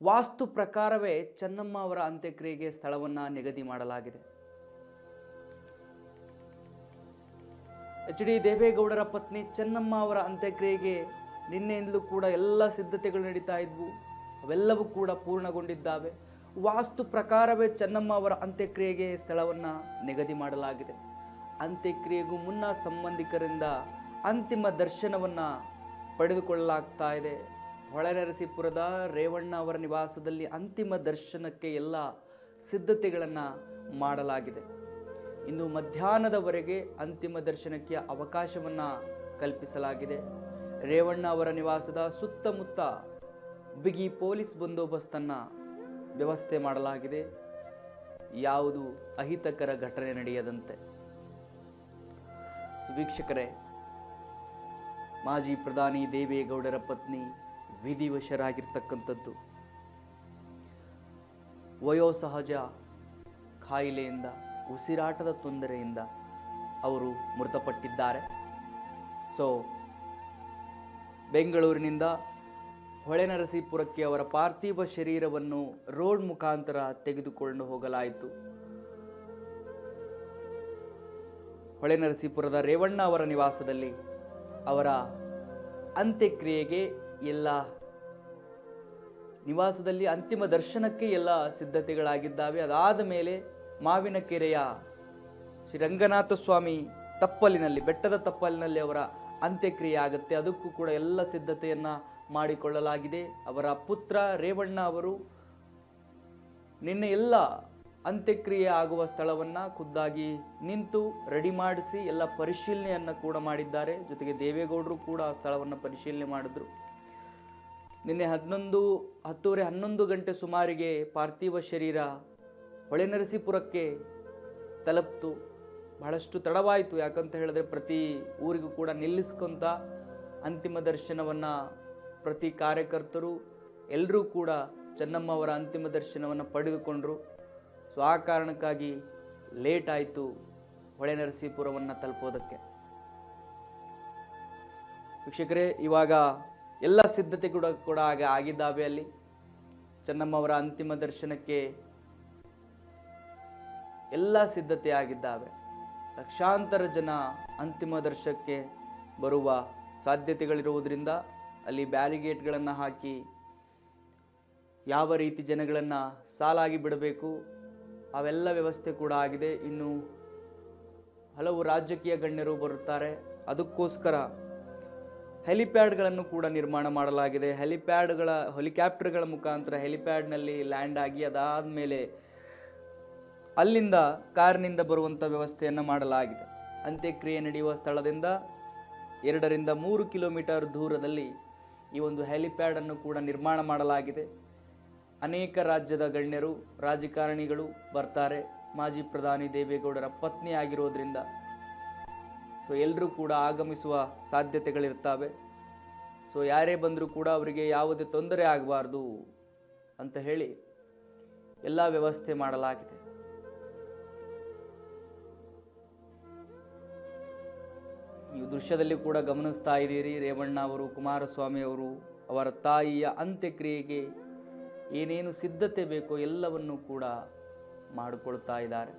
ವಾಸ್ತು ಪ್ರಕಾರವೇ ಚೆನ್ನಮ್ಮ ಅವರ ಅಂತ್ಯಕ್ರಿಯೆಗೆ ಸ್ಥಳವನ್ನು ನಿಗದಿ ಮಾಡಲಾಗಿದೆ. ಎಚ್ ಡಿ ದೇವೇಗೌಡರ ಪತ್ನಿ ಚೆನ್ನಮ್ಮ ಅವರ ಅಂತ್ಯಕ್ರಿಯೆಗೆ ನಿನ್ನೆಯಿಂದಲೂ ಕೂಡ ಎಲ್ಲ ಸಿದ್ಧತೆಗಳು ನಡೀತಾ ಇದ್ವು. ಅವೆಲ್ಲವೂ ಕೂಡ ಪೂರ್ಣಗೊಂಡಿದ್ದಾವೆ. ವಾಸ್ತು ಪ್ರಕಾರವೇ ಚೆನ್ನಮ್ಮ ಅವರ ಅಂತ್ಯಕ್ರಿಯೆಗೆ ಸ್ಥಳವನ್ನು ನಿಗದಿ ಮಾಡಲಾಗಿದೆ. ಅಂತ್ಯಕ್ರಿಯೆಗೂ ಮುನ್ನ ಸಂಬಂಧಿಕರಿಂದ ಅಂತಿಮ ದರ್ಶನವನ್ನು ಪಡೆದುಕೊಳ್ಳಲಾಗ್ತಾ ಇದೆ. ಹೊಳೆನರಸೀಪುರದ ರೇವಣ್ಣ ಅವರ ನಿವಾಸದಲ್ಲಿ ಅಂತಿಮ ದರ್ಶನಕ್ಕೆ ಎಲ್ಲ ಸಿದ್ಧತೆಗಳನ್ನು ಮಾಡಲಾಗಿದೆ. ಇಂದು ಮಧ್ಯಾಹ್ನದವರೆಗೆ ಅಂತಿಮ ದರ್ಶನಕ್ಕೆ ಅವಕಾಶವನ್ನು ಕಲ್ಪಿಸಲಾಗಿದೆ. ರೇವಣ್ಣ ಅವರ ನಿವಾಸದ ಸುತ್ತಮುತ್ತ ಬಿಗಿ ಪೊಲೀಸ್ ಬಂದೋಬಸ್ತನ್ನು ವ್ಯವಸ್ಥೆ ಮಾಡಲಾಗಿದೆ, ಯಾವುದು ಅಹಿತಕರ ಘಟನೆ ನಡೆಯದಂತೆ. ವೀಕ್ಷಕರೇ, ಮಾಜಿ ಪ್ರಧಾನಿ ದೇವೇಗೌಡರ ಪತ್ನಿ ವಿಧಿವಶರಾಗಿರ್ತಕ್ಕಂಥದ್ದು. ವಯೋಸಹಜ ಕಾಯಿಲೆಯಿಂದ, ಉಸಿರಾಟದ ತೊಂದರೆಯಿಂದ ಅವರು ಮೃತಪಟ್ಟಿದ್ದಾರೆ. ಬೆಂಗಳೂರಿನಿಂದ ಹೊಳೆನರಸೀಪುರಕ್ಕೆ ಅವರ ಪಾರ್ಥಿವ ಶರೀರವನ್ನು ರೋಡ್ ಮುಖಾಂತರ ತೆಗೆದುಕೊಂಡು ಹೋಗಲಾಯಿತು. ಹೊಳೆನರಸೀಪುರದ ರೇವಣ್ಣ ಅವರ ನಿವಾಸದಲ್ಲಿ ಅವರ ಅಂತ್ಯಕ್ರಿಯೆಗೆ ನಿವಾಸದಲ್ಲಿ ಅಂತಿಮ ದರ್ಶನಕ್ಕೆ ಎಲ್ಲ ಸಿದ್ಧತೆಗಳಾಗಿದ್ದಾವೆ. ಅದಾದ ಮೇಲೆ ಮಾವಿನಕೆರೆಯ ಶ್ರೀ ರಂಗನಾಥ ಸ್ವಾಮಿ ತಪ್ಪಲಿನಲ್ಲಿ, ಬೆಟ್ಟದ ತಪ್ಪಲಿನಲ್ಲಿ ಅವರ ಅಂತ್ಯಕ್ರಿಯೆ ಆಗುತ್ತೆ. ಅದಕ್ಕೂ ಕೂಡ ಎಲ್ಲ ಸಿದ್ಧತೆಯನ್ನು ಮಾಡಿಕೊಳ್ಳಲಾಗಿದೆ. ಅವರ ಪುತ್ರ ರೇವಣ್ಣ ಅವರು ನಿನ್ನೆ ಎಲ್ಲ ಅಂತ್ಯಕ್ರಿಯೆ ಆಗುವ ಸ್ಥಳವನ್ನು ಖುದ್ದಾಗಿ ನಿಂತು ರೆಡಿ ಮಾಡಿಸಿ ಎಲ್ಲ ಪರಿಶೀಲನೆಯನ್ನು ಕೂಡ ಮಾಡಿದ್ದಾರೆ. ಜೊತೆಗೆ ದೇವೇಗೌಡರು ಕೂಡ ಆ ಸ್ಥಳವನ್ನು ಪರಿಶೀಲನೆ ಮಾಡಿದ್ರು. ನಿನ್ನೆ 11 ಗಂಟೆ ಸುಮಾರಿಗೆ ಪಾರ್ಥಿವ ಶರೀರ ಹೊಳೆನರಸೀಪುರಕ್ಕೆ ತಲುಪ್ತು. ಬಹಳಷ್ಟು ತಡವಾಯಿತು. ಯಾಕಂತ ಹೇಳಿದ್ರೆ ಪ್ರತಿ ಊರಿಗೂ ಕೂಡ ನಿಲ್ಲಿಸ್ಕೊಂತ ಅಂತಿಮ ದರ್ಶನವನ್ನು ಪ್ರತಿ ಕಾರ್ಯಕರ್ತರು ಎಲ್ಲರೂ ಕೂಡ ಚೆನ್ನಮ್ಮ ಅವರ ಅಂತಿಮ ದರ್ಶನವನ್ನು ಪಡೆದುಕೊಂಡ್ರು. ಆ ಕಾರಣಕ್ಕಾಗಿ ಲೇಟ್ ಆಯಿತು ಹೊಳೆನರಸೀಪುರವನ್ನು ತಲುಪೋದಕ್ಕೆ. ವೀಕ್ಷಕರೇ, ಇವಾಗ ಎಲ್ಲ ಸಿದ್ಧತೆ ಕೂಡ ಆಗಿದ್ದಾವೆ. ಅಲ್ಲಿ ಚೆನ್ನಮ್ಮ ಅವರ ಅಂತಿಮ ದರ್ಶನಕ್ಕೆ ಎಲ್ಲ ಸಿದ್ಧತೆ ಆಗಿದ್ದಾವೆ. ಲಕ್ಷಾಂತರ ಜನ ಅಂತಿಮ ದರ್ಶನಕ್ಕೆ ಬರುವ ಸಾಧ್ಯತೆಗಳಿರುವುದರಿಂದ ಅಲ್ಲಿ ಬ್ಯಾರಿಗೇಟ್ಗಳನ್ನು ಹಾಕಿ ಯಾವ ರೀತಿ ಜನಗಳನ್ನು ಸಾಲಾಗಿ ಬಿಡಬೇಕು ಅವೆಲ್ಲ ವ್ಯವಸ್ಥೆ ಕೂಡ ಆಗಿದೆ. ಇನ್ನು ಹಲವು ರಾಜಕೀಯ ಗಣ್ಯರು ಬರುತ್ತಾರೆ, ಅದಕ್ಕೋಸ್ಕರ ಹೆಲಿಪ್ಯಾಡ್ಗಳನ್ನು ಕೂಡ ನಿರ್ಮಾಣ ಮಾಡಲಾಗಿದೆ. ಹೆಲಿಕಾಪ್ಟರ್ಗಳ ಮುಖಾಂತರ ಹೆಲಿಪ್ಯಾಡ್ನಲ್ಲಿ ಲ್ಯಾಂಡ್ ಆಗಿ ಅದಾದ ಮೇಲೆ ಅಲ್ಲಿಂದ ಕಾರಿನಿಂದ ಬರುವಂಥ ವ್ಯವಸ್ಥೆಯನ್ನು ಮಾಡಲಾಗಿದೆ. ಅಂತ್ಯಕ್ರಿಯೆ ನಡೆಯುವ ಸ್ಥಳದಿಂದ 2 ರಿಂದ 3 ಕಿಲೋಮೀಟರ್ ದೂರದಲ್ಲಿ ಈ ಒಂದು ಹೆಲಿಪ್ಯಾಡನ್ನು ಕೂಡ ನಿರ್ಮಾಣ ಮಾಡಲಾಗಿದೆ. ಅನೇಕ ರಾಜ್ಯದ ಗಣ್ಯರು, ರಾಜಕಾರಣಿಗಳು ಬರ್ತಾರೆ. ಮಾಜಿ ಪ್ರಧಾನಿ ದೇವೇಗೌಡರ ಪತ್ನಿ ಆಗಿರೋದ್ರಿಂದ ಎಲ್ಲರೂ ಕೂಡ ಆಗಮಿಸುವ ಸಾಧ್ಯತೆಗಳಿರ್ತವೆ. ಯಾರೇ ಬಂದರೂ ಕೂಡ ಅವರಿಗೆ ಯಾವುದೇ ತೊಂದರೆ ಆಗಬಾರ್ದು ಅಂತ ಹೇಳಿ ಎಲ್ಲ ವ್ಯವಸ್ಥೆ ಮಾಡಲಾಗಿದೆ. ಈ ದೃಶ್ಯದಲ್ಲಿ ಕೂಡ ಗಮನಿಸ್ತಾ ಇದ್ದೀರಿ, ರೇವಣ್ಣ ಅವರು, ಕುಮಾರಸ್ವಾಮಿ ಅವರು ಅವರ ತಾಯಿಯ ಅಂತ್ಯಕ್ರಿಯೆಗೆ ಏನೇನು ಸಿದ್ಧತೆ ಬೇಕೋ ಎಲ್ಲವನ್ನು ಕೂಡ ಮಾಡಿಕೊಳ್ತಾ ಇದ್ದಾರೆ.